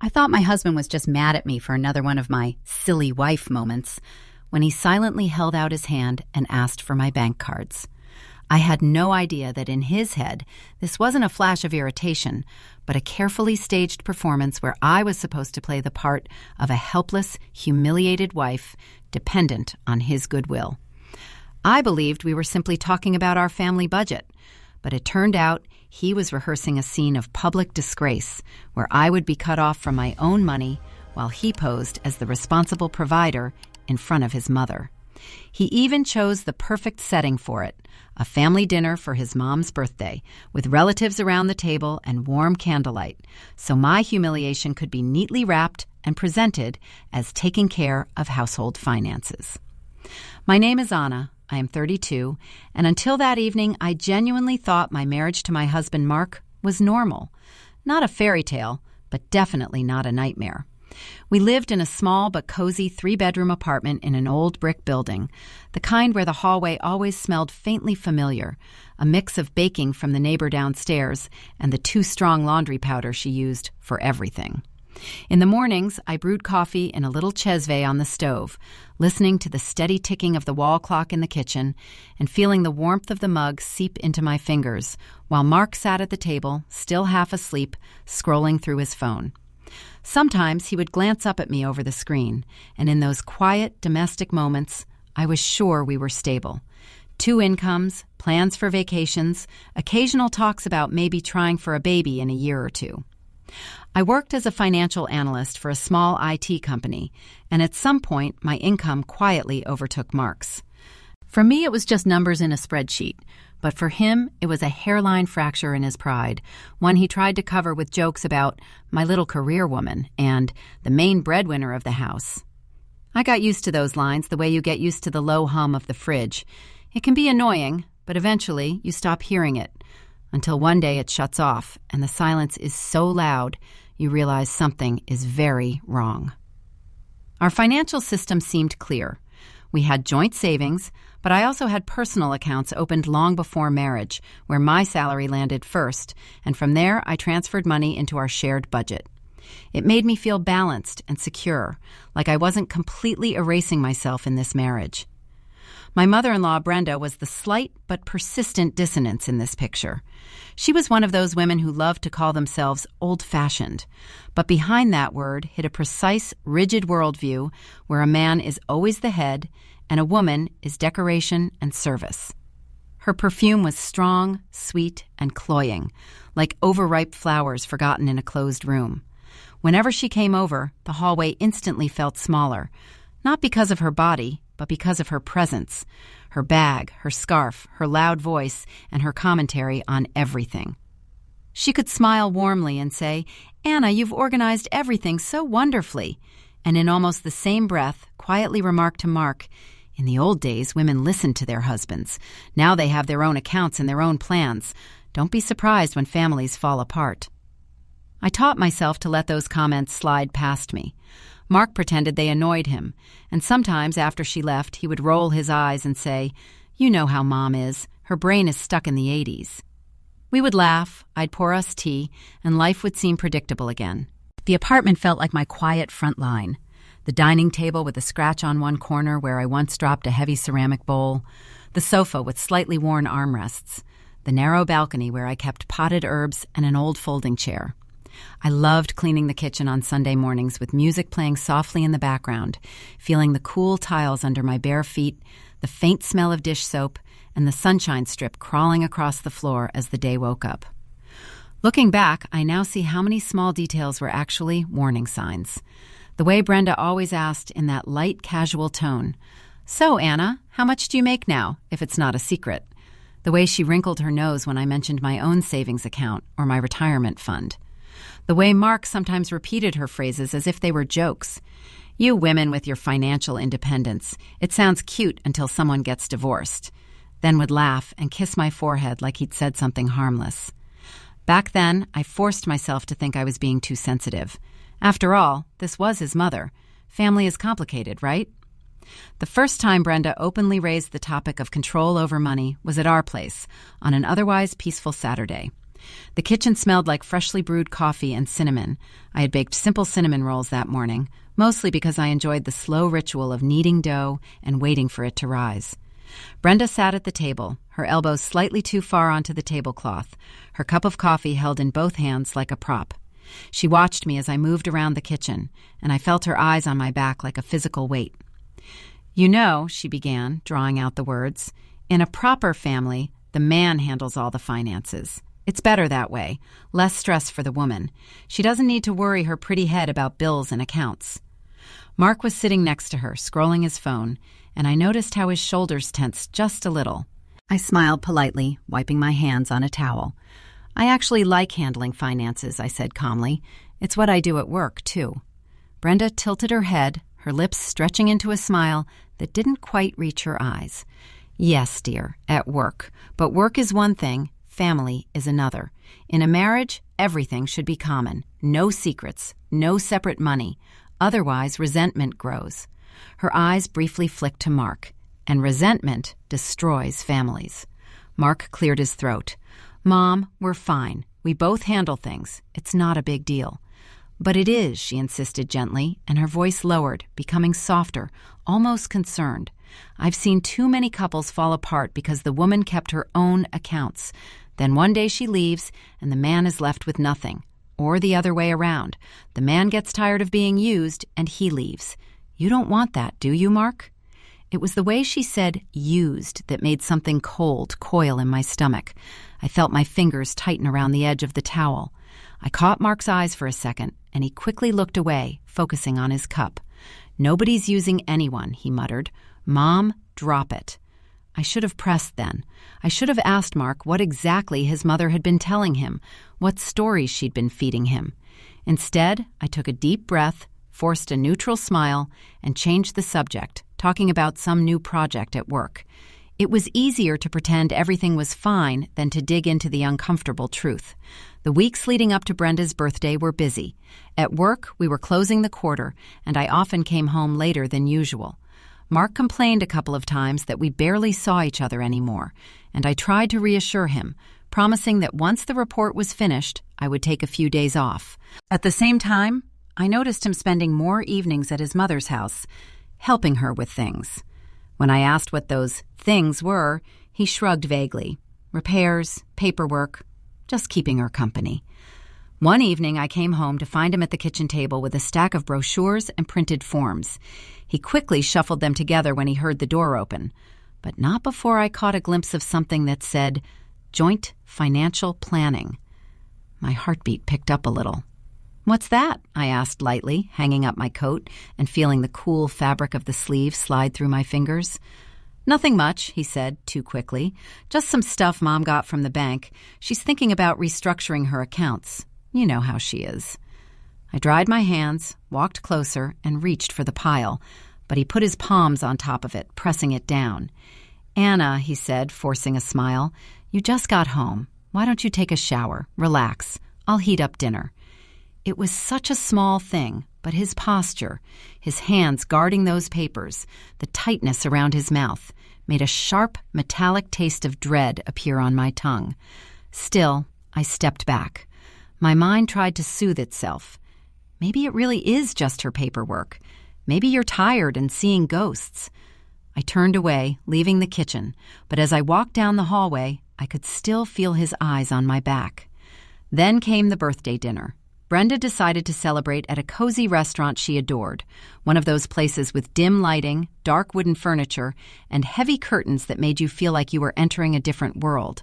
I thought my husband was just mad at me for another one of my silly wife moments when he silently held out his hand and asked for my bank cards. I had no idea that in his head, this wasn't a flash of irritation, but a carefully staged performance where I was supposed to play the part of a helpless, humiliated wife dependent on his goodwill. I believed we were simply talking about our family budget, but it turned out he was rehearsing a scene of public disgrace where I would be cut off from my own money while he posed as the responsible provider in front of his mother. He even chose the perfect setting for it, a family dinner for his mom's birthday, with relatives around the table and warm candlelight, so my humiliation could be neatly wrapped and presented as taking care of household finances. My name is Anna. I am 32, and until that evening, I genuinely thought my marriage to my husband, Mark, was normal. Not a fairy tale, but definitely not a nightmare. We lived in a small but cozy 3-bedroom apartment in an old brick building, the kind where the hallway always smelled faintly familiar, a mix of baking from the neighbor downstairs and the too strong laundry powder she used for everything. In the mornings, I brewed coffee in a little chesve on the stove, listening to the steady ticking of the wall clock in the kitchen and feeling the warmth of the mug seep into my fingers, while Mark sat at the table, still half asleep, scrolling through his phone. Sometimes he would glance up at me over the screen, and in those quiet, domestic moments, I was sure we were stable. 2 incomes, plans for vacations, occasional talks about maybe trying for a baby in a year or 2. I worked as a financial analyst for a small IT company, and at some point, my income quietly overtook Mark's. For me, it was just numbers in a spreadsheet, but for him, it was a hairline fracture in his pride, one he tried to cover with jokes about my little career woman and the main breadwinner of the house. I got used to those lines the way you get used to the low hum of the fridge. It can be annoying, but eventually you stop hearing it, until one day it shuts off, and the silence is so loud you realize something is very wrong. Our financial system seemed clear. We had joint savings, but I also had personal accounts opened long before marriage, where my salary landed first, and from there I transferred money into our shared budget. It made me feel balanced and secure, like I wasn't completely erasing myself in this marriage. My mother-in-law, Brenda, was the slight but persistent dissonance in this picture. She was one of those women who loved to call themselves old-fashioned, but behind that word hid a precise, rigid worldview where a man is always the head and a woman is decoration and service. Her perfume was strong, sweet, and cloying, like overripe flowers forgotten in a closed room. Whenever she came over, the hallway instantly felt smaller, not because of her body, but because of her presence, her bag, her scarf, her loud voice, and her commentary on everything. She could smile warmly and say, "Anna, you've organized everything so wonderfully," and in almost the same breath, quietly remark to Mark, "In the old days, women listened to their husbands. Now they have their own accounts and their own plans. Don't be surprised when families fall apart." I taught myself to let those comments slide past me. Mark pretended they annoyed him, and sometimes after she left, he would roll his eyes and say, "You know how Mom is. Her brain is stuck in the 80s. We would laugh, I'd pour us tea, and life would seem predictable again. The apartment felt like my quiet front line. The dining table with a scratch on one corner where I once dropped a heavy ceramic bowl, the sofa with slightly worn armrests, the narrow balcony where I kept potted herbs and an old folding chair. I loved cleaning the kitchen on Sunday mornings with music playing softly in the background, feeling the cool tiles under my bare feet, the faint smell of dish soap, and the sunshine strip crawling across the floor as the day woke up. Looking back, I now see how many small details were actually warning signs. The way Brenda always asked in that light, casual tone, "So, Anna, how much do you make now, if it's not a secret?" The way she wrinkled her nose when I mentioned my own savings account or my retirement fund. The way Mark sometimes repeated her phrases as if they were jokes. "You women with your financial independence. It sounds cute until someone gets divorced." Then would laugh and kiss my forehead like he'd said something harmless. Back then, I forced myself to think I was being too sensitive. After all, this was his mother. Family is complicated, right? The first time Brenda openly raised the topic of control over money was at our place, on an otherwise peaceful Saturday. The kitchen smelled like freshly brewed coffee and cinnamon. I had baked simple cinnamon rolls that morning, mostly because I enjoyed the slow ritual of kneading dough and waiting for it to rise. Brenda sat at the table, her elbows slightly too far onto the tablecloth, her cup of coffee held in both hands like a prop. She watched me as I moved around the kitchen, and I felt her eyes on my back like a physical weight. "You know," she began, drawing out the words, "in a proper family, the man handles all the finances. It's better that way, less stress for the woman. She doesn't need to worry her pretty head about bills and accounts." Mark was sitting next to her, scrolling his phone, and I noticed how his shoulders tensed just a little. I smiled politely, wiping my hands on a towel. "I actually like handling finances," I said calmly. "It's what I do at work, too." Brenda tilted her head, her lips stretching into a smile that didn't quite reach her eyes. "Yes, dear, at work. But work is one thing, family is another. In a marriage, everything should be common. No secrets, no separate money. Otherwise, resentment grows." Her eyes briefly flicked to Mark. "And resentment destroys families." Mark cleared his throat. "Mom, we're fine. We both handle things. It's not a big deal." "But it is," she insisted gently, and her voice lowered, becoming softer, almost concerned. "I've seen too many couples fall apart because the woman kept her own accounts. Then one day she leaves, and the man is left with nothing. Or the other way around. The man gets tired of being used, and he leaves. You don't want that, do you, Mark?" It was the way she said "used" that made something cold coil in my stomach. I felt my fingers tighten around the edge of the towel. I caught Mark's eyes for a second, and he quickly looked away, focusing on his cup. "Nobody's using anyone," he muttered. "Mom, drop it." I should have pressed then. I should have asked Mark what exactly his mother had been telling him, what stories she'd been feeding him. Instead, I took a deep breath, forced a neutral smile, and changed the subject, talking about some new project at work. It was easier to pretend everything was fine than to dig into the uncomfortable truth. The weeks leading up to Brenda's birthday were busy. At work, we were closing the quarter, and I often came home later than usual. Mark complained a couple of times that we barely saw each other anymore, and I tried to reassure him, promising that once the report was finished, I would take a few days off. At the same time, I noticed him spending more evenings at his mother's house, helping her with things. When I asked what those things were, he shrugged vaguely. Repairs, paperwork, just keeping her company. One evening I came home to find him at the kitchen table with a stack of brochures and printed forms. He quickly shuffled them together when he heard the door open, but not before I caught a glimpse of something that said, "Joint Financial Planning." My heartbeat picked up a little. "What's that?" I asked lightly, hanging up my coat and feeling the cool fabric of the sleeve slide through my fingers. "Nothing much," he said, too quickly. "Just some stuff Mom got from the bank. She's thinking about restructuring her accounts. You know how she is." I dried my hands, walked closer, and reached for the pile, but he put his palms on top of it, pressing it down. "Anna," he said, forcing a smile, "you just got home. Why don't you take a shower? Relax. I'll heat up dinner." It was such a small thing, but his posture, his hands guarding those papers, the tightness around his mouth, made a sharp, metallic taste of dread appear on my tongue. Still, I stepped back. My mind tried to soothe itself. Maybe it really is just her paperwork. Maybe you're tired and seeing ghosts. I turned away, leaving the kitchen, but as I walked down the hallway, I could still feel his eyes on my back. Then came the birthday dinner. Brenda decided to celebrate at a cozy restaurant she adored, one of those places with dim lighting, dark wooden furniture, and heavy curtains that made you feel like you were entering a different world.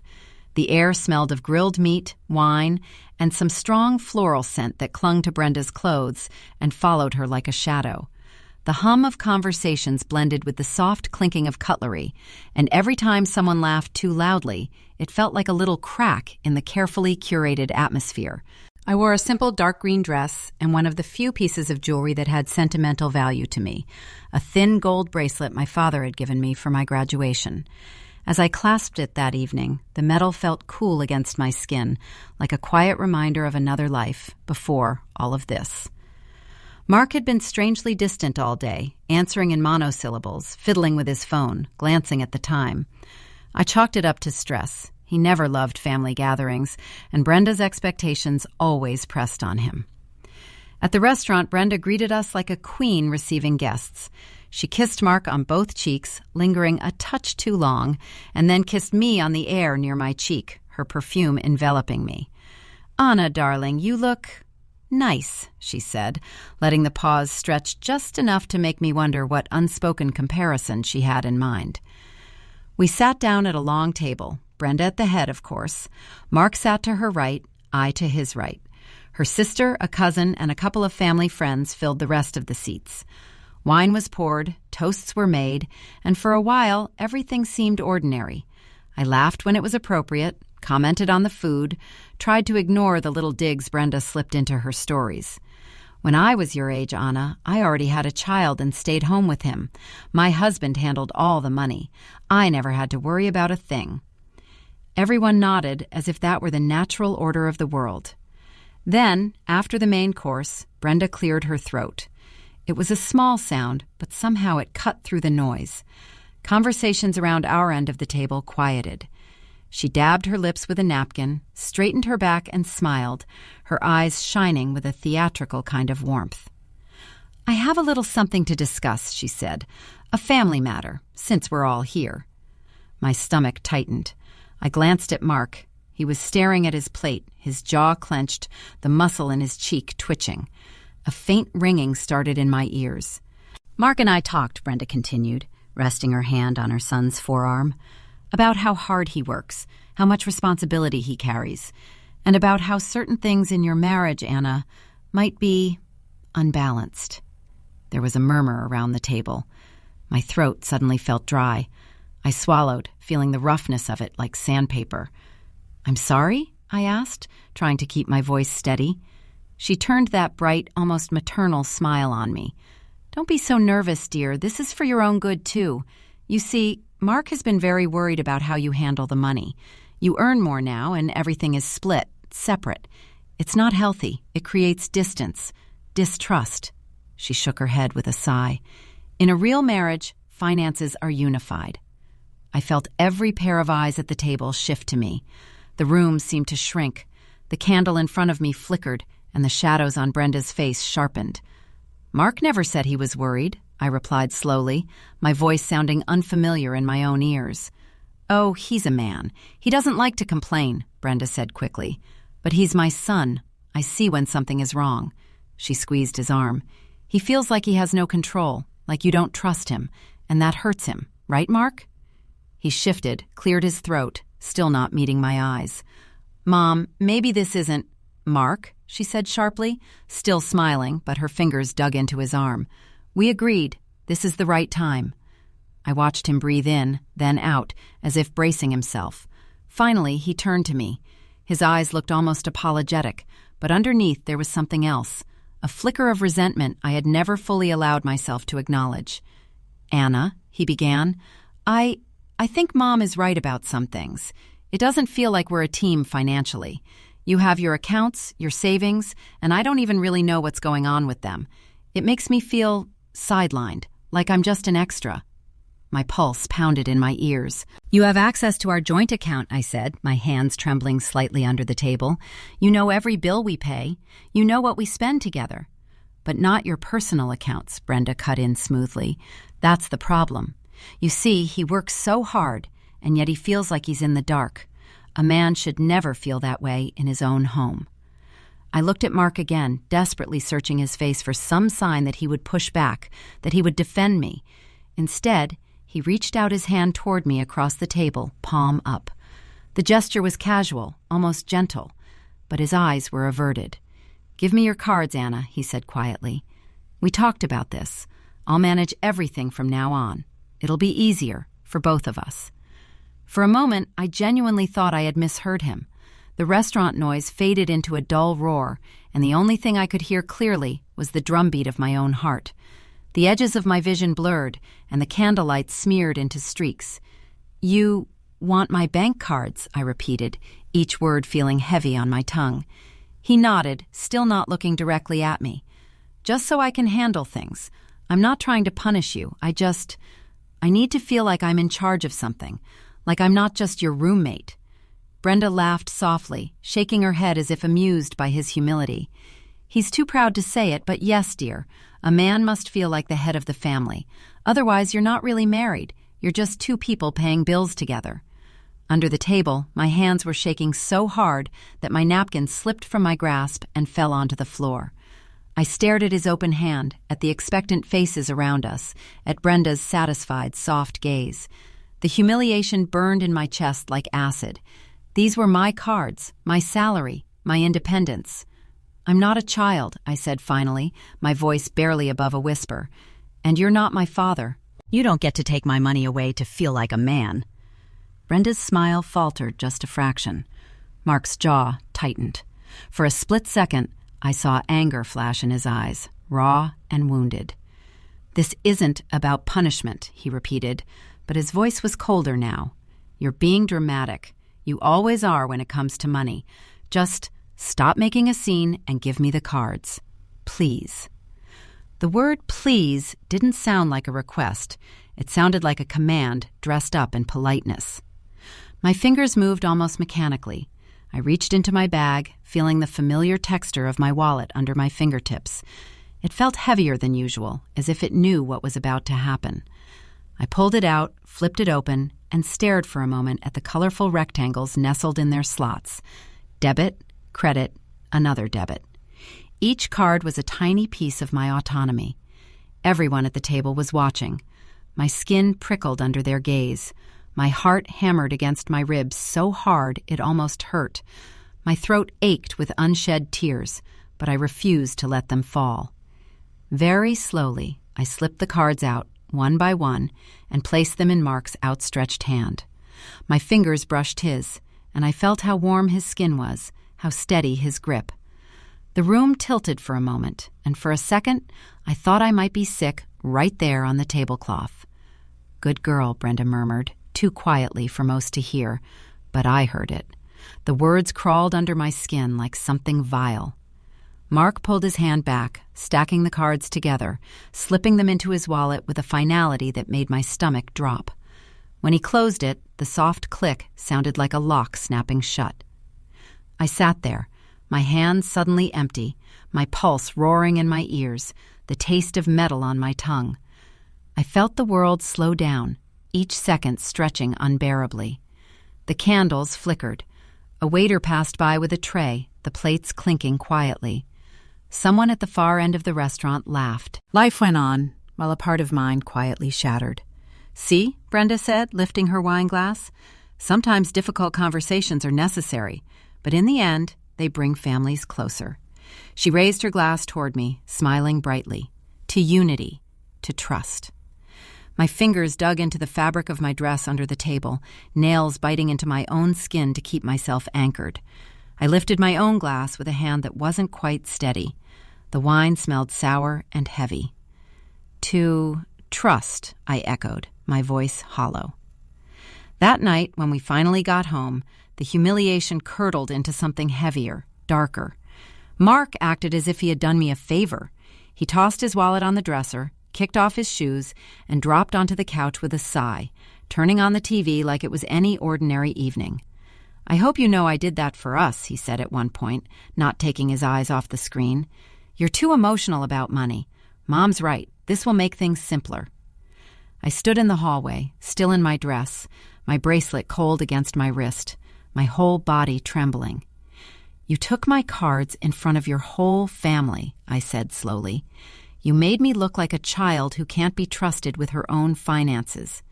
The air smelled of grilled meat, wine, and some strong floral scent that clung to Brenda's clothes and followed her like a shadow. The hum of conversations blended with the soft clinking of cutlery, and every time someone laughed too loudly, it felt like a little crack in the carefully curated atmosphere. I wore a simple dark green dress and one of the few pieces of jewelry that had sentimental value to me, a thin gold bracelet my father had given me for my graduation. As I clasped it that evening, the metal felt cool against my skin, like a quiet reminder of another life before all of this. Mark had been strangely distant all day, answering in monosyllables, fiddling with his phone, glancing at the time. I chalked it up to stress. He never loved family gatherings, and Brenda's expectations always pressed on him. At the restaurant, Brenda greeted us like a queen receiving guests. She kissed Mark on both cheeks, lingering a touch too long, and then kissed me on the air near my cheek, her perfume enveloping me. "Anna, darling, you look nice," she said, letting the pause stretch just enough to make me wonder what unspoken comparison she had in mind. We sat down at a long table, Brenda at the head, of course. Mark sat to her right, I to his right. Her sister, a cousin, and a couple of family friends filled the rest of the seats. Wine was poured, toasts were made, and for a while everything seemed ordinary. I laughed when it was appropriate, commented on the food, tried to ignore the little digs Brenda slipped into her stories. "When I was your age, Anna, I already had a child and stayed home with him. My husband handled all the money. I never had to worry about a thing." Everyone nodded as if that were the natural order of the world. Then, after the main course, Brenda cleared her throat. It was a small sound, but somehow it cut through the noise. Conversations around our end of the table quieted. She dabbed her lips with a napkin, straightened her back, and smiled, her eyes shining with a theatrical kind of warmth. "I have a little something to discuss," she said. "A family matter, since we're all here." My stomach tightened. I glanced at Mark. He was staring at his plate, his jaw clenched, the muscle in his cheek twitching. A faint ringing started in my ears. "Mark and I talked," Brenda continued, resting her hand on her son's forearm, "about how hard he works, how much responsibility he carries, and about how certain things in your marriage, Anna, might be unbalanced." There was a murmur around the table. My throat suddenly felt dry. I swallowed, feeling the roughness of it like sandpaper. "I'm sorry?" I asked, trying to keep my voice steady. She turned that bright, almost maternal smile on me. "Don't be so nervous, dear. This is for your own good, too. You see, Mark has been very worried about how you handle the money. You earn more now, and everything is split, separate. It's not healthy. It creates distance, distrust." She shook her head with a sigh. "In a real marriage, finances are unified." I felt every pair of eyes at the table shift to me. The room seemed to shrink. The candle in front of me flickered, and the shadows on Brenda's face sharpened. "Mark never said he was worried," I replied slowly, my voice sounding unfamiliar in my own ears. "Oh, he's a man. He doesn't like to complain," Brenda said quickly. "But he's my son. I see when something is wrong." She squeezed his arm. "He feels like he has no control, like you don't trust him, and that hurts him. Right, Mark?" He shifted, cleared his throat, still not meeting my eyes. "Mom, maybe this isn't—" "Mark," she said sharply, still smiling, but her fingers dug into his arm. "We agreed. This is the right time." I watched him breathe in, then out, as if bracing himself. Finally, he turned to me. His eyes looked almost apologetic, but underneath there was something else, a flicker of resentment I had never fully allowed myself to acknowledge. "Anna," he began, I think Mom is right about some things. It doesn't feel like we're a team financially. You have your accounts, your savings, and I don't even really know what's going on with them. It makes me feel sidelined, like I'm just an extra." My pulse pounded in my ears. "You have access to our joint account," I said, my hands trembling slightly under the table. "You know every bill we pay. You know what we spend together." "But not your personal accounts," Brenda cut in smoothly. "That's the problem. You see, he works so hard, and yet he feels like he's in the dark. A man should never feel that way in his own home." I looked at Mark again, desperately searching his face for some sign that he would push back, that he would defend me. Instead, he reached out his hand toward me across the table, palm up. The gesture was casual, almost gentle, but his eyes were averted. "Give me your cards, Anna," he said quietly. "We talked about this. I'll manage everything from now on. It'll be easier for both of us." For a moment, I genuinely thought I had misheard him. The restaurant noise faded into a dull roar, and the only thing I could hear clearly was the drumbeat of my own heart. The edges of my vision blurred, and the candlelight smeared into streaks. "You want my bank cards," I repeated, each word feeling heavy on my tongue. He nodded, still not looking directly at me. "Just so I can handle things. I'm not trying to punish you. I need to feel like I'm in charge of something, like I'm not just your roommate." Brenda laughed softly, shaking her head as if amused by his humility. "He's too proud to say it, but yes, dear, a man must feel like the head of the family. Otherwise, you're not really married. You're just two people paying bills together." Under the table, my hands were shaking so hard that my napkin slipped from my grasp and fell onto the floor. I stared at his open hand, at the expectant faces around us, at Brenda's satisfied, soft gaze. The humiliation burned in my chest like acid. These were my cards, my salary, my independence. "I'm not a child," I said finally, my voice barely above a whisper. "And you're not my father. You don't get to take my money away to feel like a man." Brenda's smile faltered just a fraction. Mark's jaw tightened. For a split second, I saw anger flash in his eyes, raw and wounded. "This isn't about punishment," he repeated, but his voice was colder now. "You're being dramatic. You always are when it comes to money. Just stop making a scene and give me the cards. Please." The word please didn't sound like a request. It sounded like a command dressed up in politeness. My fingers moved almost mechanically. I reached into my bag, feeling the familiar texture of my wallet under my fingertips. It felt heavier than usual, as if it knew what was about to happen. I pulled it out, flipped it open, and stared for a moment at the colorful rectangles nestled in their slots. Debit, credit, another debit. Each card was a tiny piece of my autonomy. Everyone at the table was watching. My skin prickled under their gaze. My heart hammered against my ribs so hard it almost hurt. My throat ached with unshed tears, but I refused to let them fall. Very slowly, I slipped the cards out, one by one, and placed them in Mark's outstretched hand. My fingers brushed his, and I felt how warm his skin was, how steady his grip. The room tilted for a moment, and for a second, I thought I might be sick right there on the tablecloth. "Good girl," Brenda murmured, too quietly for most to hear, but I heard it. The words crawled under my skin like something vile. Mark pulled his hand back, stacking the cards together, slipping them into his wallet with a finality that made my stomach drop. When he closed it, the soft click sounded like a lock snapping shut. I sat there, my hands suddenly empty, my pulse roaring in my ears, the taste of metal on my tongue. I felt the world slow down, each second stretching unbearably. The candles flickered. A waiter passed by with a tray, the plates clinking quietly. Someone at the far end of the restaurant laughed. Life went on, while a part of mine quietly shattered. "See," Brenda said, lifting her wine glass. "Sometimes difficult conversations are necessary, but in the end, they bring families closer." She raised her glass toward me, smiling brightly. "To unity, to trust." My fingers dug into the fabric of my dress under the table, nails biting into my own skin to keep myself anchored. I lifted my own glass with a hand that wasn't quite steady. The wine smelled sour and heavy. "To trust," I echoed, my voice hollow. That night, when we finally got home, the humiliation curdled into something heavier, darker. Mark acted as if he had done me a favor. He tossed his wallet on the dresser, kicked off his shoes, and dropped onto the couch with a sigh, turning on the TV like it was any ordinary evening. "I hope you know I did that for us," he said at one point, not taking his eyes off the screen. "You're too emotional about money. Mom's right. This will make things simpler." I stood in the hallway, still in my dress, my bracelet cold against my wrist, my whole body trembling. "You took my cards in front of your whole family," I said slowly. "You made me look like a child who can't be trusted with her own finances."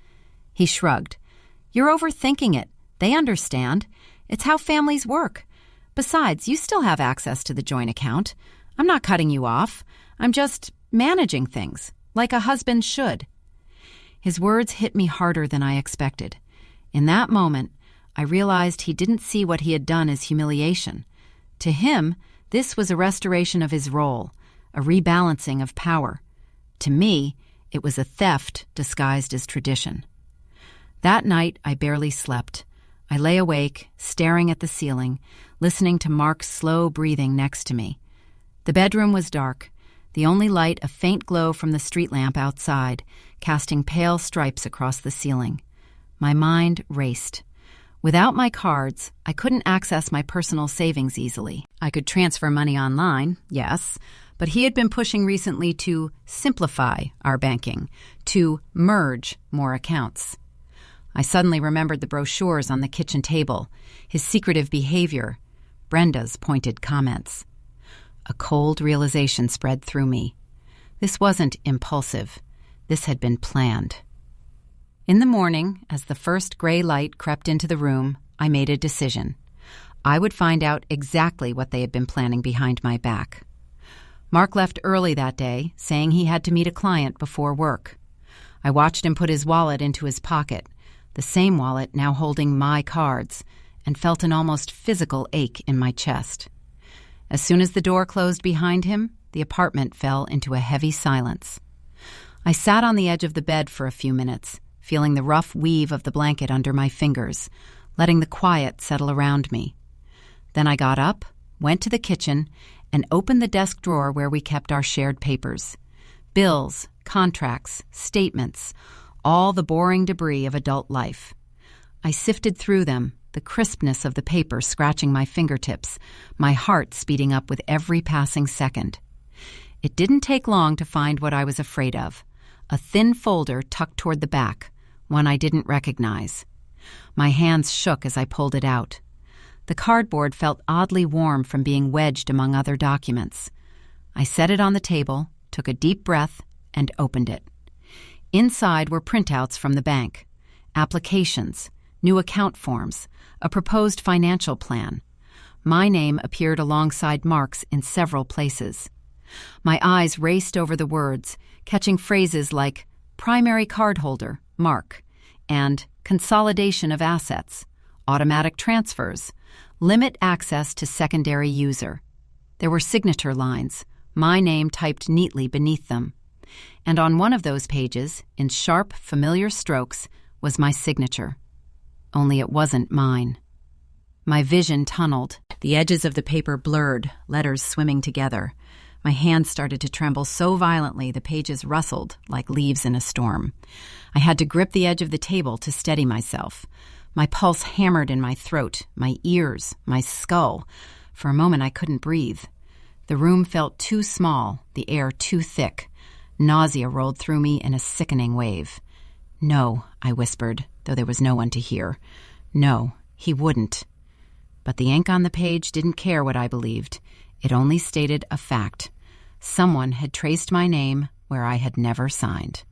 He shrugged. "You're overthinking it. They understand. It's how families work. Besides, you still have access to the joint account. I'm not cutting you off. I'm just managing things, like a husband should." His words hit me harder than I expected. In that moment, I realized he didn't see what he had done as humiliation. To him, this was a restoration of his role, a rebalancing of power. To me, it was a theft disguised as tradition. That night, I barely slept. I lay awake, staring at the ceiling, listening to Mark's slow breathing next to me. The bedroom was dark, the only light a faint glow from the street lamp outside, casting pale stripes across the ceiling. My mind raced. Without my cards, I couldn't access my personal savings easily. I could transfer money online, yes, but he had been pushing recently to simplify our banking, to merge more accounts. I suddenly remembered the brochures on the kitchen table, his secretive behavior, Brenda's pointed comments. A cold realization spread through me. This wasn't impulsive. This had been planned. In the morning, as the first gray light crept into the room, I made a decision. I would find out exactly what they had been planning behind my back. Mark left early that day, saying he had to meet a client before work. I watched him put his wallet into his pocket, the same wallet now holding my cards, and felt an almost physical ache in my chest. As soon as the door closed behind him, the apartment fell into a heavy silence. I sat on the edge of the bed for a few minutes, feeling the rough weave of the blanket under my fingers, letting the quiet settle around me. Then I got up, went to the kitchen, and opened the desk drawer where we kept our shared papers. Bills, contracts, statements, all the boring debris of adult life. I sifted through them, the crispness of the paper scratching my fingertips, my heart speeding up with every passing second. It didn't take long to find what I was afraid of. A thin folder tucked toward the back, one I didn't recognize. My hands shook as I pulled it out. The cardboard felt oddly warm from being wedged among other documents. I set it on the table, took a deep breath, and opened it. Inside were printouts from the bank, applications, new account forms, a proposed financial plan. My name appeared alongside Mark's in several places. My eyes raced over the words, catching phrases like primary cardholder, Mark, and consolidation of assets, automatic transfers, limit access to secondary user. There were signature lines, my name typed neatly beneath them. And on one of those pages, in sharp, familiar strokes, was my signature. Only it wasn't mine. My vision tunneled, the edges of the paper blurred, letters swimming together. My hands started to tremble so violently the pages rustled like leaves in a storm. I had to grip the edge of the table to steady myself. My pulse hammered in my throat, my ears, my skull. For a moment I couldn't breathe. The room felt too small, the air too thick. Nausea rolled through me in a sickening wave. No, I whispered, though there was no one to hear. No, he wouldn't. But the ink on the page didn't care what I believed. It only stated a fact. Someone had traced my name where I had never signed.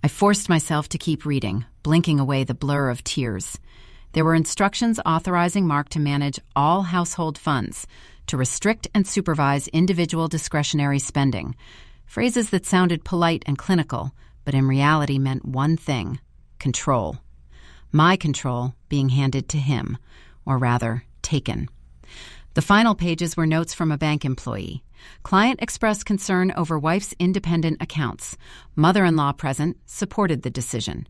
I forced myself to keep reading, blinking away the blur of tears. There were instructions authorizing Mark to manage all household funds, to restrict and supervise individual discretionary spending. Phrases that sounded polite and clinical, but in reality meant one thing: control. My control being handed to him, or rather, taken. The final pages were notes from a bank employee. Client expressed concern over wife's independent accounts. Mother-in-law present supported the decision.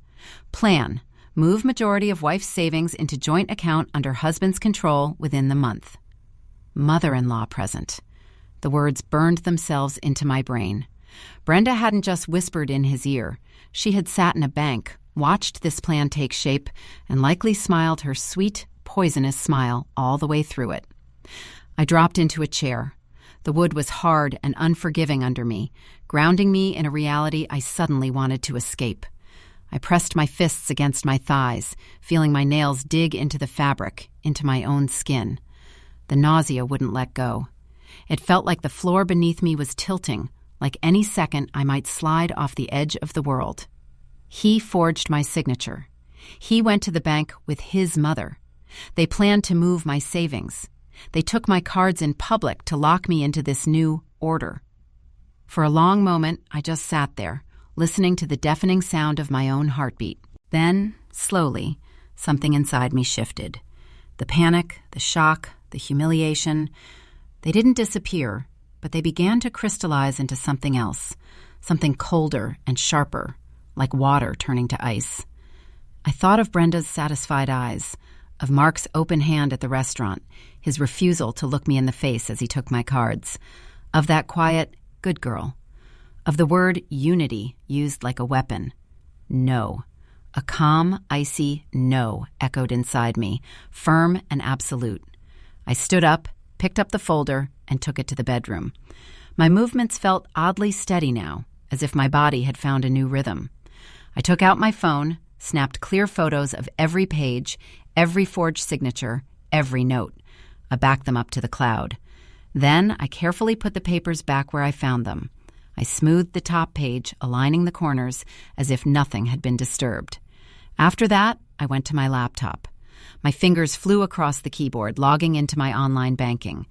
Plan: move majority of wife's savings into joint account under husband's control within the month. Mother-in-law present. The words burned themselves into my brain. Brenda hadn't just whispered in his ear. She had sat in a bank, watched this plan take shape, and likely smiled her sweet, poisonous smile all the way through it. I dropped into a chair. The wood was hard and unforgiving under me, grounding me in a reality I suddenly wanted to escape. I pressed my fists against my thighs, feeling my nails dig into the fabric, into my own skin. The nausea wouldn't let go. It felt like the floor beneath me was tilting, like any second I might slide off the edge of the world. He forged my signature. He went to the bank with his mother. They planned to move my savings. They took my cards in public to lock me into this new order. For a long moment, I just sat there, listening to the deafening sound of my own heartbeat. Then, slowly, something inside me shifted. The panic, the shock, the humiliation, they didn't disappear, but they began to crystallize into something else, something colder and sharper, like water turning to ice. I thought of Brenda's satisfied eyes, of Mark's open hand at the restaurant, his refusal to look me in the face as he took my cards, of that quiet, good girl, of the word unity used like a weapon. No, A calm, icy no echoed inside me, firm and absolute. I stood up, picked up the folder, and took it to the bedroom. My movements felt oddly steady now, as if my body had found a new rhythm. I took out my phone, snapped clear photos of every page, every forged signature, every note. I backed them up to the cloud. Then I carefully put the papers back where I found them. I smoothed the top page, aligning the corners as if nothing had been disturbed. After that, I went to my laptop. My fingers flew across the keyboard, logging into my online banking.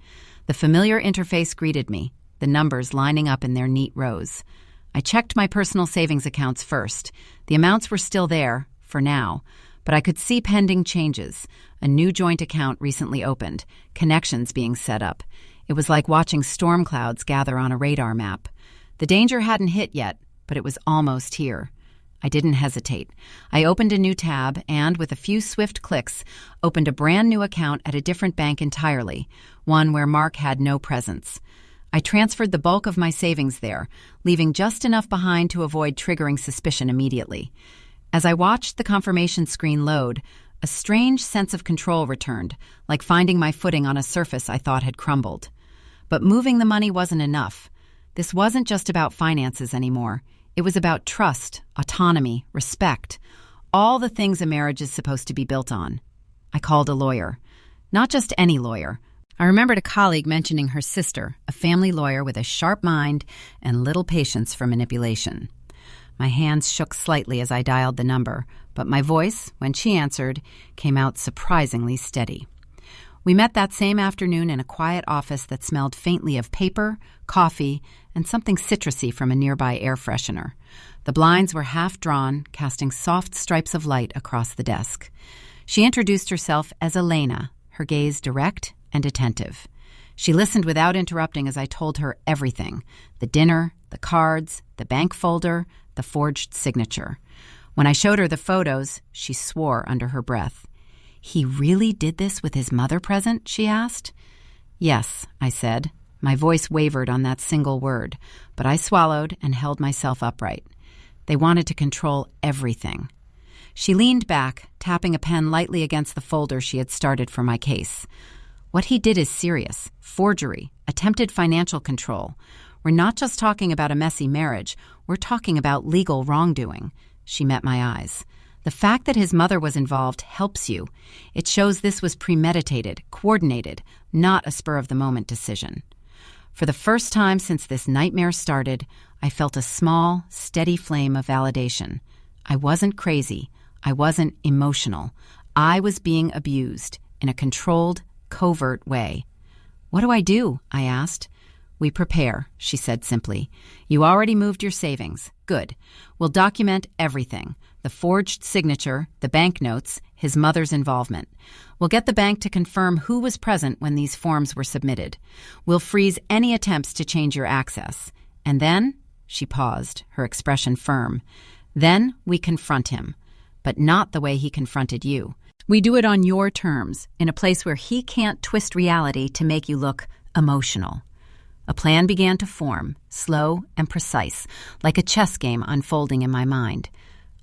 The familiar interface greeted me, the numbers lining up in their neat rows. I checked my personal savings accounts first. The amounts were still there, for now, but I could see pending changes. A new joint account recently opened, connections being set up. It was like watching storm clouds gather on a radar map. The danger hadn't hit yet, but it was almost here. I didn't hesitate. I opened a new tab and, with a few swift clicks, opened a brand new account at a different bank entirely, one where Mark had no presence. I transferred the bulk of my savings there, leaving just enough behind to avoid triggering suspicion immediately. As I watched the confirmation screen load, a strange sense of control returned, like finding my footing on a surface I thought had crumbled. But moving the money wasn't enough. This wasn't just about finances anymore. It was about trust, autonomy, respect, all the things a marriage is supposed to be built on. I called a lawyer. Not just any lawyer. I remembered a colleague mentioning her sister, a family lawyer with a sharp mind and little patience for manipulation. My hands shook slightly as I dialed the number, but my voice, when she answered, came out surprisingly steady. We met that same afternoon in a quiet office that smelled faintly of paper, coffee, and something citrusy from a nearby air freshener. The blinds were half drawn, casting soft stripes of light across the desk. She introduced herself as Elena, her gaze direct and attentive. She listened without interrupting as I told her everything: the dinner, the cards, the bank folder, the forged signature. When I showed her the photos, she swore under her breath. "He really did this with his mother present?" she asked. "Yes," I said. My voice wavered on that single word, but I swallowed and held myself upright. They wanted to control everything. She leaned back, tapping a pen lightly against the folder she had started for my case. "What he did is serious. Forgery, attempted financial control. We're not just talking about a messy marriage. We're talking about legal wrongdoing." She met my eyes. "The fact that his mother was involved helps you. It shows this was premeditated, coordinated, not a spur-of-the-moment decision." For the first time since this nightmare started, I felt a small, steady flame of validation. I wasn't crazy. I wasn't emotional. I was being abused in a controlled, covert way. "What do I do?" I asked. "We prepare," she said simply. "You already moved your savings. Good. We'll document everything. The forged signature, the banknotes, his mother's involvement. We'll get the bank to confirm who was present when these forms were submitted. We'll freeze any attempts to change your access. And then," she paused, her expression firm, "then we confront him. But not the way he confronted you. We do it on your terms, in a place where he can't twist reality to make you look emotional." A plan began to form, slow and precise, like a chess game unfolding in my mind.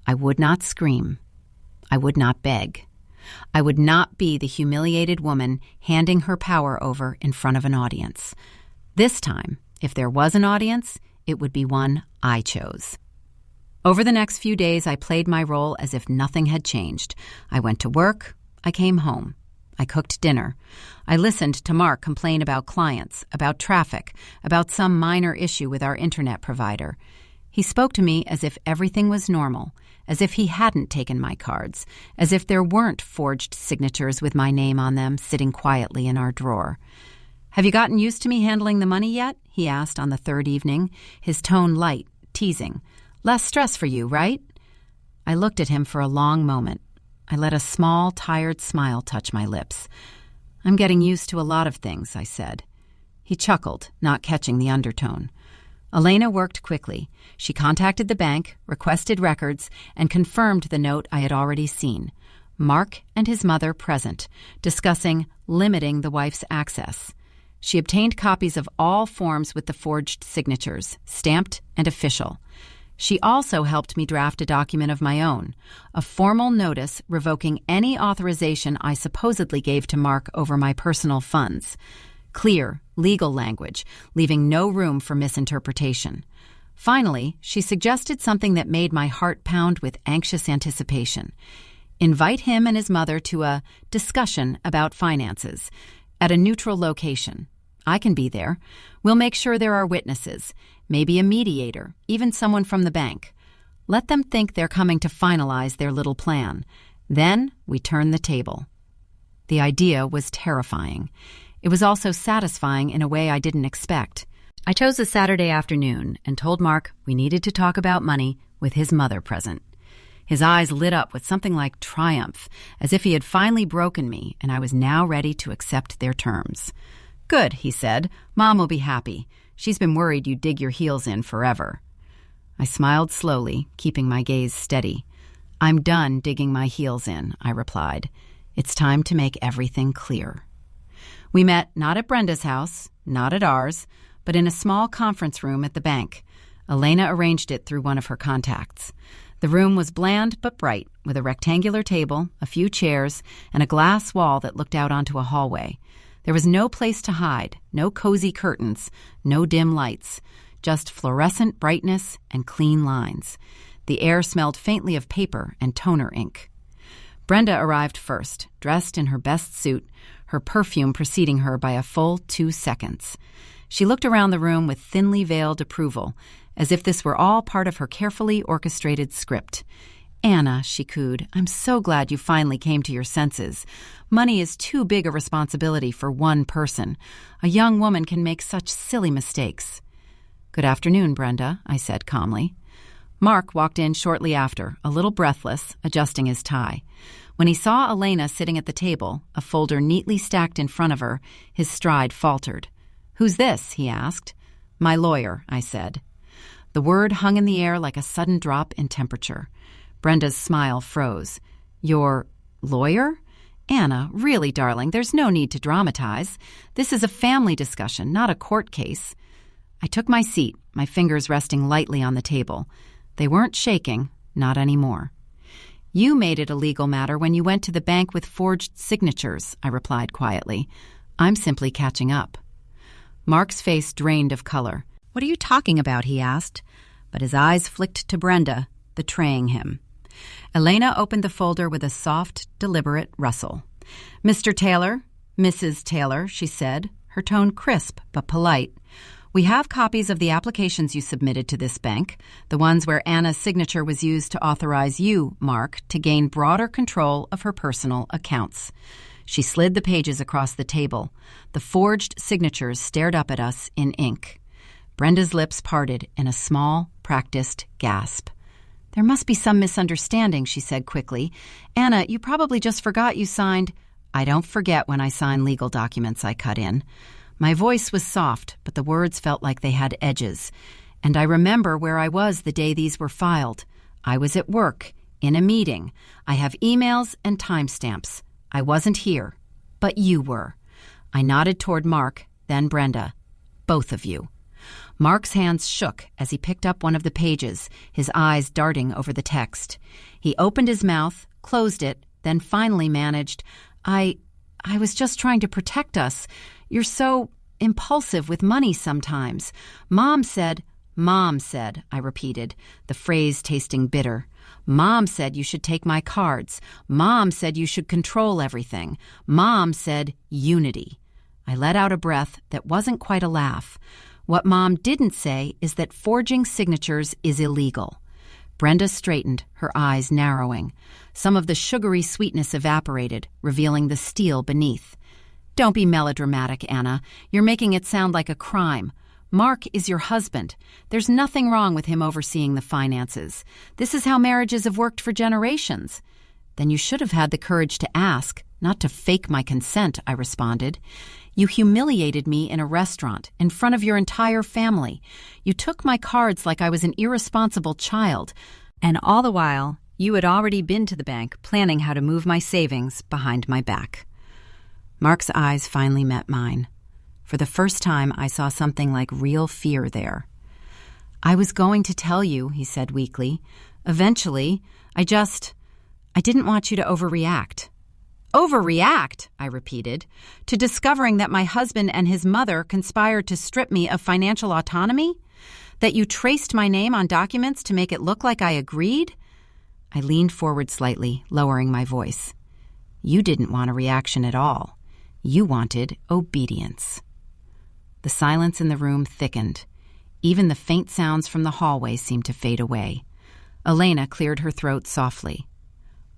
I would not scream. I would not beg. I would not be the humiliated woman handing her power over in front of an audience. This time, if there was an audience, it would be one I chose. Over the next few days, I played my role as if nothing had changed. I went to work. I came home. I cooked dinner. I listened to Mark complain about clients, about traffic, about some minor issue with our internet provider. He spoke to me as if everything was normal, as if he hadn't taken my cards, as if there weren't forged signatures with my name on them sitting quietly in our drawer. "Have you gotten used to me handling the money yet?" he asked on the third evening, his tone light, teasing. "Less stress for you, right?" I looked at him for a long moment. I let a small, tired smile touch my lips. "I'm getting used to a lot of things," I said. He chuckled, not catching the undertone. Elena worked quickly. She contacted the bank, requested records, and confirmed the note I had already seen. Mark and his mother present, discussing limiting the wife's access. She obtained copies of all forms with the forged signatures, stamped and official. She also helped me draft a document of my own, a formal notice revoking any authorization I supposedly gave to Mark over my personal funds. Clear, legal language, leaving no room for misinterpretation. Finally, she suggested something that made my heart pound with anxious anticipation. Invite him and his mother to a discussion about finances at a neutral location. I can be there. We'll make sure there are witnesses, maybe a mediator, even someone from the bank. Let them think they're coming to finalize their little plan. Then we turn the table. The idea was terrifying. It was also satisfying in a way I didn't expect. I chose a Saturday afternoon and told Mark we needed to talk about money with his mother present. His eyes lit up with something like triumph, as if he had finally broken me and I was now ready to accept their terms. "Good," he said. "Mom will be happy. She's been worried you'd dig your heels in forever." I smiled slowly, keeping my gaze steady. "I'm done digging my heels in," I replied. "It's time to make everything clear." We met not at Brenda's house, not at ours, but in a small conference room at the bank. Elena arranged it through one of her contacts. The room was bland but bright, with a rectangular table, a few chairs, and a glass wall that looked out onto a hallway. There was no place to hide, no cozy curtains, no dim lights, just fluorescent brightness and clean lines. The air smelled faintly of paper and toner ink. Brenda arrived first, dressed in her best suit, her perfume preceding her by a full 2 seconds. She looked around the room with thinly veiled approval, as if this were all part of her carefully orchestrated script. "Anna," she cooed, "I'm so glad you finally came to your senses. Money is too big a responsibility for one person. A young woman can make such silly mistakes." "Good afternoon, Brenda," I said calmly. Mark walked in shortly after, a little breathless, adjusting his tie. When he saw Elena sitting at the table, a folder neatly stacked in front of her, his stride faltered. "Who's this?" he asked. "My lawyer," I said. The word hung in the air like a sudden drop in temperature. Brenda's smile froze. "Your lawyer? Anna, really, darling, there's no need to dramatize. This is a family discussion, not a court case." I took my seat, my fingers resting lightly on the table. They weren't shaking, not anymore. "You made it a legal matter when you went to the bank with forged signatures," I replied quietly. "I'm simply catching up." Mark's face drained of color. "What are you talking about?" he asked, but his eyes flicked to Brenda, betraying him. Elena opened the folder with a soft, deliberate rustle. "Mr. Taylor, Mrs. Taylor," she said, her tone crisp but polite. "We have copies of the applications you submitted to this bank, the ones where Anna's signature was used to authorize you, Mark, to gain broader control of her personal accounts." She slid the pages across the table. The forged signatures stared up at us in ink. Brenda's lips parted in a small, practiced gasp. "There must be some misunderstanding," she said quickly. "Anna, you probably just forgot you signed—" "I don't forget when I sign legal documents," I cut in. My voice was soft, but the words felt like they had edges. And I remember where I was the day these were filed. I was at work, in a meeting. I have emails and timestamps. I wasn't here, but you were. I nodded toward Mark, then Brenda. "Both of you." Mark's hands shook as he picked up one of the pages, his eyes darting over the text. He opened his mouth, closed it, then finally managed, I was just trying to protect us. You're so impulsive with money sometimes. Mom said, I repeated, the phrase tasting bitter. Mom said you should take my cards. Mom said you should control everything. Mom said unity." I let out a breath that wasn't quite a laugh. What Mom didn't say is that forging signatures is illegal. Brenda straightened, her eyes narrowing. Some of the sugary sweetness evaporated, revealing the steel beneath. "Don't be melodramatic, Anna. You're making it sound like a crime. Mark is your husband. There's nothing wrong with him overseeing the finances. This is how marriages have worked for generations." "Then you should have had the courage to ask, not to fake my consent," I responded. "You humiliated me in a restaurant, in front of your entire family. You took my cards like I was an irresponsible child. And all the while, you had already been to the bank planning how to move my savings behind my back." Mark's eyes finally met mine. For the first time, I saw something like real fear there. "I was going to tell you," he said weakly. "Eventually, I didn't want you to overreact." "Overreact," I repeated, "to discovering that my husband and his mother conspired to strip me of financial autonomy? That you traced my name on documents to make it look like I agreed?" I leaned forward slightly, lowering my voice. "You didn't want a reaction at all. You wanted obedience." The silence in the room thickened. Even the faint sounds from the hallway seemed to fade away. Elena cleared her throat softly.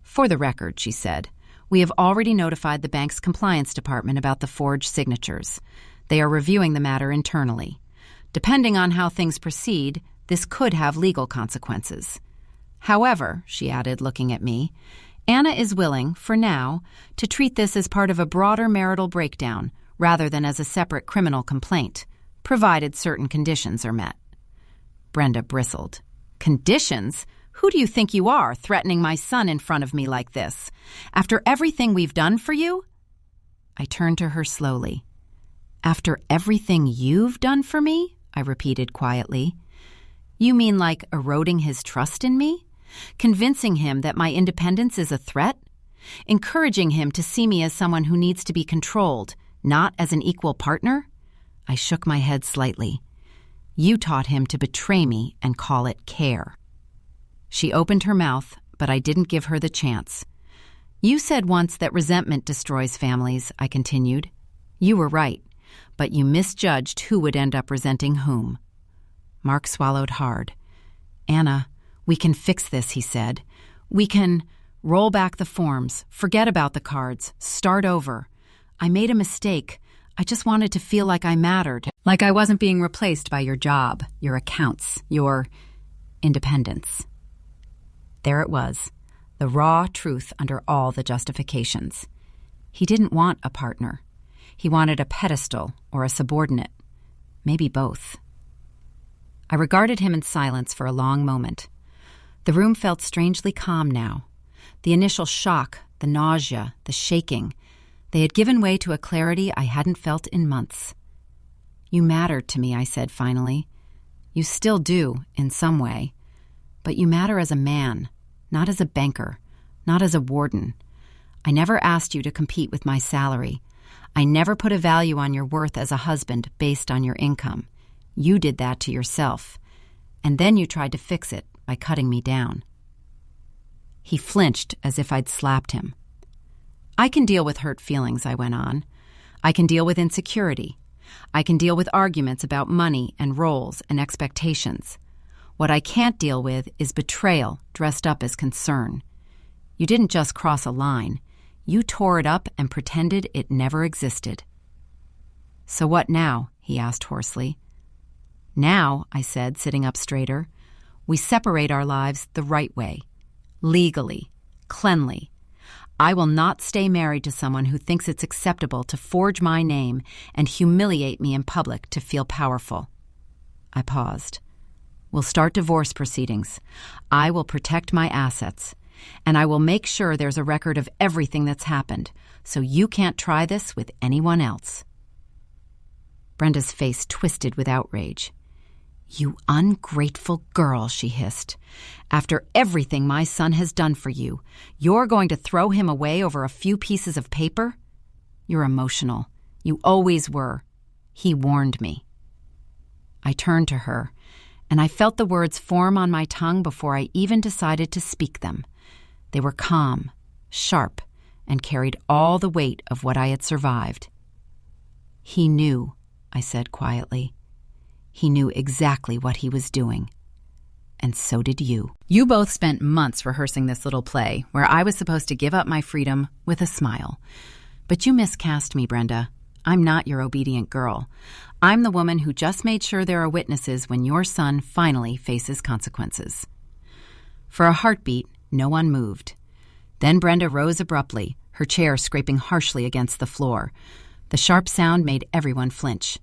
"For the record," she said, "we have already notified the bank's compliance department about the forged signatures. They are reviewing the matter internally. Depending on how things proceed, this could have legal consequences. However," she added, looking at me, "Anna is willing, for now, to treat this as part of a broader marital breakdown rather than as a separate criminal complaint, provided certain conditions are met." Brenda bristled. "Conditions? Who do you think you are, threatening my son in front of me like this? After everything we've done for you?" I turned to her slowly. "After everything you've done for me?" I repeated quietly. "You mean like eroding his trust in me? Convincing him that my independence is a threat? Encouraging him to see me as someone who needs to be controlled, not as an equal partner?" I shook my head slightly. "You taught him to betray me and call it care." She opened her mouth, but I didn't give her the chance. "You said once that resentment destroys families," I continued. "You were right, but you misjudged who would end up resenting whom." Mark swallowed hard. "Anna, we can fix this," he said. "We can roll back the forms, forget about the cards, start over. I made a mistake. I just wanted to feel like I mattered, like I wasn't being replaced by your job, your accounts, your independence." There it was, the raw truth under all the justifications. He didn't want a partner. He wanted a pedestal or a subordinate. Maybe both. I regarded him in silence for a long moment. The room felt strangely calm now. The initial shock, the nausea, the shaking, they had given way to a clarity I hadn't felt in months. "You mattered to me," I said finally. "You still do, in some way. But you matter as a man, not as a banker, not as a warden. I never asked you to compete with my salary. I never put a value on your worth as a husband based on your income. You did that to yourself. And then you tried to fix it by cutting me down." He flinched as if I'd slapped him. "I can deal with hurt feelings," I went on. "I can deal with insecurity. I can deal with arguments about money and roles and expectations. What I can't deal with is betrayal dressed up as concern. You didn't just cross a line. You tore it up and pretended it never existed." "So what now?" he asked hoarsely. "Now," I said, sitting up straighter, "we separate our lives the right way. Legally. Cleanly. I will not stay married to someone who thinks it's acceptable to forge my name and humiliate me in public to feel powerful." I paused. "We'll start divorce proceedings. I will protect my assets. And I will make sure there's a record of everything that's happened, so you can't try this with anyone else." Brenda's face twisted with outrage. "You ungrateful girl," she hissed. "After everything my son has done for you, you're going to throw him away over a few pieces of paper? You're emotional. You always were. He warned me." I turned to her, and I felt the words form on my tongue before I even decided to speak them. They were calm, sharp, and carried all the weight of what I had survived. "He knew," I said quietly. "He knew exactly what he was doing. And so did you. You both spent months rehearsing this little play where I was supposed to give up my freedom with a smile. But you miscast me, Brenda. I'm not your obedient girl. I'm the woman who just made sure there are witnesses when your son finally faces consequences." For a heartbeat, no one moved. Then Brenda rose abruptly, her chair scraping harshly against the floor. The sharp sound made everyone flinch.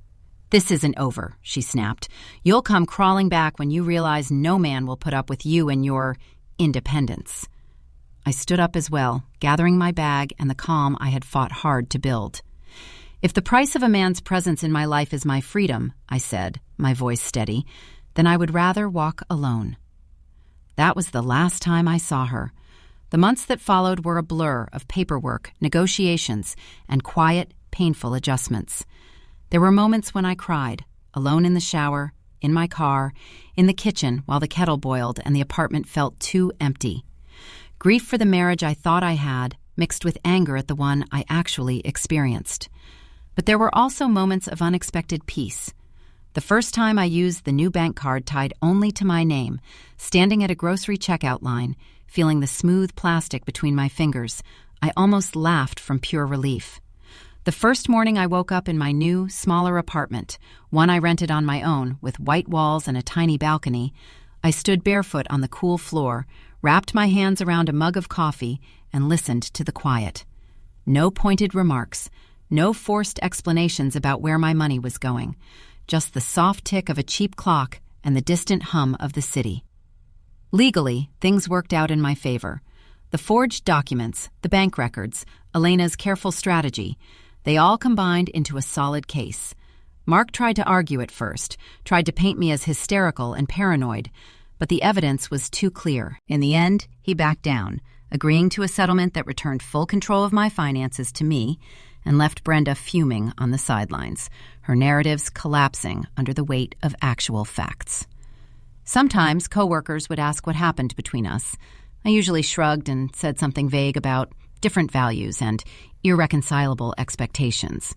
"This isn't over," she snapped. "You'll come crawling back when you realize no man will put up with you and your independence." I stood up as well, gathering my bag and the calm I had fought hard to build. "If the price of a man's presence in my life is my freedom," I said, my voice steady, then I would rather walk alone. That was the last time I saw her. The months that followed were a blur of paperwork, negotiations, and quiet, painful adjustments. There were moments when I cried, alone in the shower, in my car, in the kitchen while the kettle boiled and the apartment felt too empty. Grief for the marriage I thought I had, mixed with anger at the one I actually experienced. But there were also moments of unexpected peace. The first time I used the new bank card tied only to my name, standing at a grocery checkout line, feeling the smooth plastic between my fingers, I almost laughed from pure relief. The first morning I woke up in my new, smaller apartment, one I rented on my own, with white walls and a tiny balcony, I stood barefoot on the cool floor, wrapped my hands around a mug of coffee, and listened to the quiet. No pointed remarks, no forced explanations about where my money was going, just the soft tick of a cheap clock and the distant hum of the city. Legally, things worked out in my favor. The forged documents, the bank records, Elena's careful strategy, they all combined into a solid case. Mark tried to argue at first, tried to paint me as hysterical and paranoid, but the evidence was too clear. In the end, he backed down, agreeing to a settlement that returned full control of my finances to me and left Brenda fuming on the sidelines, her narratives collapsing under the weight of actual facts. Sometimes coworkers would ask what happened between us. I usually shrugged and said something vague about different values and irreconcilable expectations.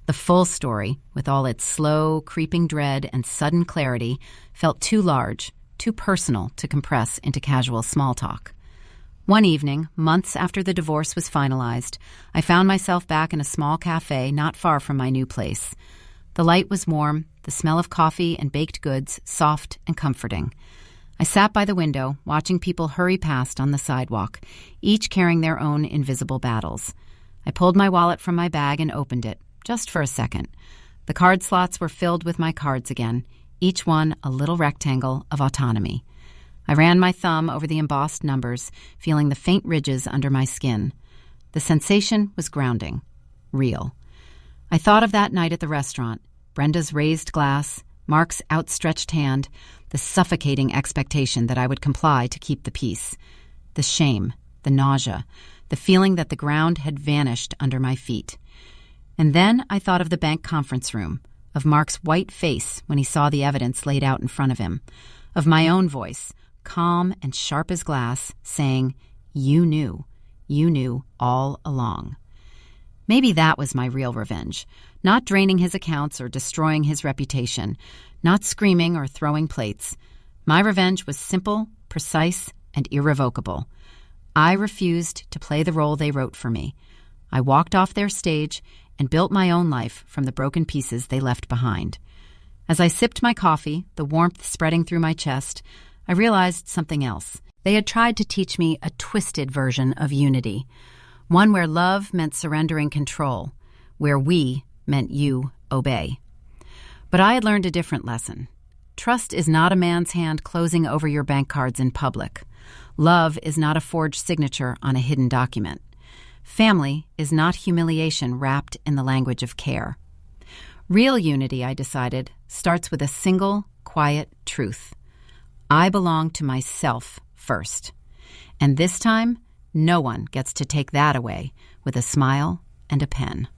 The full story, with all its slow, creeping dread and sudden clarity, felt too large, too personal to compress into casual small talk. One evening, months after the divorce was finalized, I found myself back in a small cafe not far from my new place. The light was warm, the smell of coffee and baked goods soft and comforting. I sat by the window, watching people hurry past on the sidewalk, each carrying their own invisible battles. I pulled my wallet from my bag and opened it, just for a second. The card slots were filled with my cards again, each one a little rectangle of autonomy. I ran my thumb over the embossed numbers, feeling the faint ridges under my skin. The sensation was grounding, real. I thought of that night at the restaurant, Brenda's raised glass, Mark's outstretched hand, the suffocating expectation that I would comply to keep the peace, the shame, the nausea, the feeling that the ground had vanished under my feet. And then I thought of the bank conference room, of Mark's white face when he saw the evidence laid out in front of him, of my own voice, calm and sharp as glass, saying, you knew all along. Maybe that was my real revenge, not draining his accounts or destroying his reputation, not screaming or throwing plates. My revenge was simple, precise, and irrevocable. I refused to play the role they wrote for me. I walked off their stage and built my own life from the broken pieces they left behind. As I sipped my coffee, the warmth spreading through my chest, I realized something else. They had tried to teach me a twisted version of unity, one where love meant surrendering control, where we meant you obey. But I had learned a different lesson. Trust is not a man's hand closing over your bank cards in public. Love is not a forged signature on a hidden document. Family is not humiliation wrapped in the language of care. Real unity, I decided, starts with a single, quiet truth. I belong to myself first. And this time, no one gets to take that away with a smile and a pen.